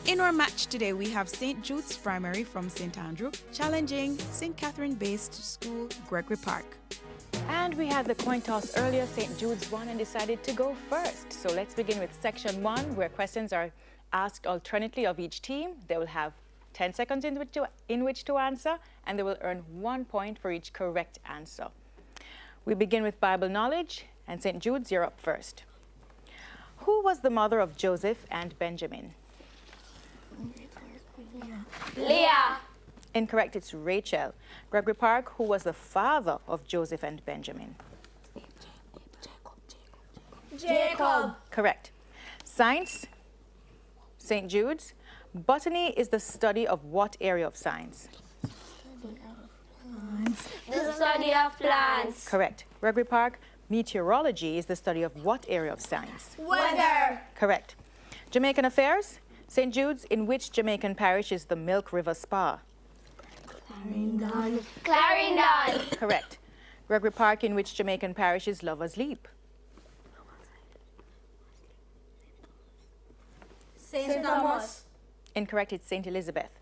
In our match today, we have St. Jude's Primary from St. Andrew challenging St. Catherine-based school Gregory Park. And we had the coin toss earlier. St. Jude's won and decided to go first. So let's begin with section 1, where questions are asked alternately of each team. They will have 10 seconds in which to answer, and they will earn 1 point for each correct answer. We begin with Bible knowledge, and St. Jude's, you're up first. Who was the mother of Joseph and Benjamin? Leah. Incorrect, it's Rachel. Gregory Park, who was the father of Joseph and Benjamin? Jacob. Correct. Science, St. Jude's. Botany is the study of what area of science? The study of plants. Correct. Gregory Park, meteorology is the study of what area of science? Weather. Correct. Jamaican Affairs, St. Jude's, in which Jamaican parish is the Milk River Spa? Clarendon. Correct. Gregory Park, in which Jamaican parish is Lover's Leap? St. Thomas. Incorrect, it's St. Elizabeth.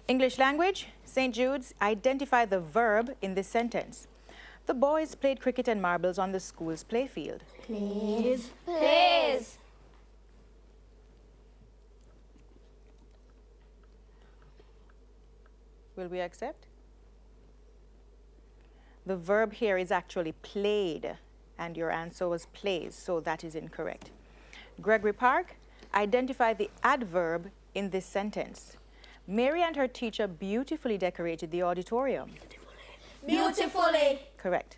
English language, St. Jude's, identify the verb in this sentence. The boys played cricket and marbles on the school's playfield. Please. Please. Will we accept? The verb here is actually played, and your answer was plays, so that is incorrect. Gregory Park, identify the adverb in this sentence. Mary and her teacher beautifully decorated the auditorium. Beautifully. Correct.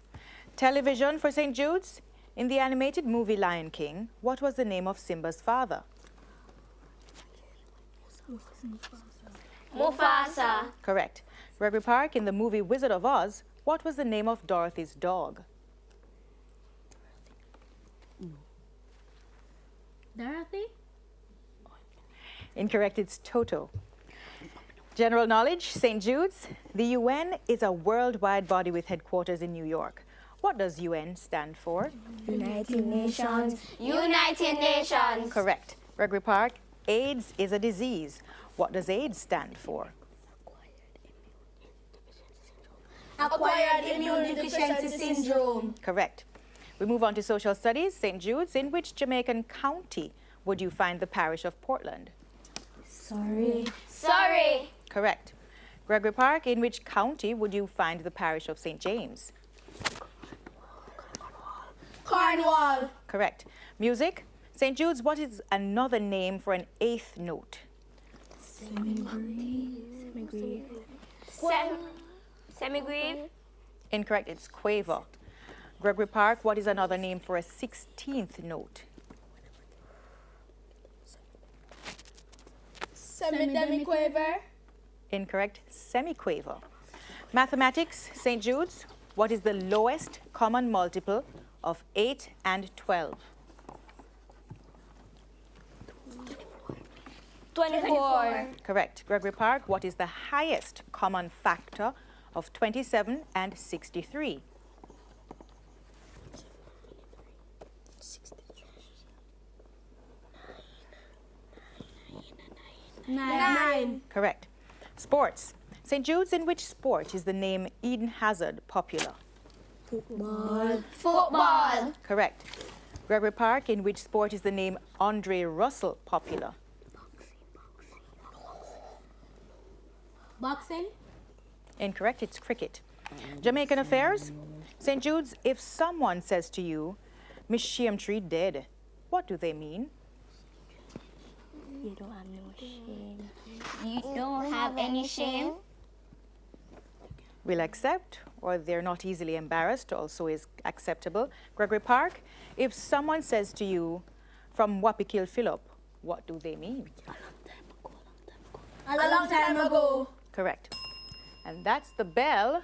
Television for St. Jude's. In the animated movie Lion King, what was the name of Simba's father? Mufasa. Correct. Gregory Park, in the movie Wizard of Oz, what was the name of Dorothy's dog? Dorothy. Incorrect, it's Toto. General knowledge, St. Jude's. The UN is a worldwide body with headquarters in New York. What does UN stand for? United Nations. United Nations. Correct. Gregory Park, AIDS is a disease. What does AIDS stand for? Acquired immune deficiency syndrome. Correct. We move on to social studies. St. Jude's, in which Jamaican county would you find the parish of Portland? Surrey. Correct. Gregory Park, in which county would you find the parish of St. James? Cornwall. Correct. Music. St. Jude's, what is another name for an eighth note? Semigrave. Incorrect, it's quaver. Gregory Park, what is another name for a 16th note? Semi-demi-quaver. Incorrect, semiquaver. Mathematics, St. Jude's, what is the lowest common multiple of 8 and 12? 24. Correct. Gregory Park, what is the highest common factor of 27 and 63? 9. Correct. Sports. St. Jude's, in which sport is the name Eden Hazard popular? Football. Correct. Gregory Park, in which sport is the name Andre Russell popular? Boxing. Incorrect, it's cricket. Jamaican Affairs. St. Jude's, if someone says to you, Miss Tree dead, what do they mean? You don't have no shame. You don't have any shame. Will accept, or they're not easily embarrassed, also is acceptable. Gregory Park, if someone says to you, from Wapikil Philip, what do they mean? A long time ago. Correct. And that's the bell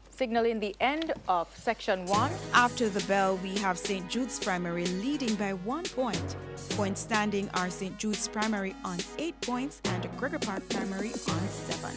signaling the end of section 1. After the bell, we have St. Jude's Primary leading by 1 point. Points standing are St. Jude's Primary on 8 points and Gregory Park Primary on 7.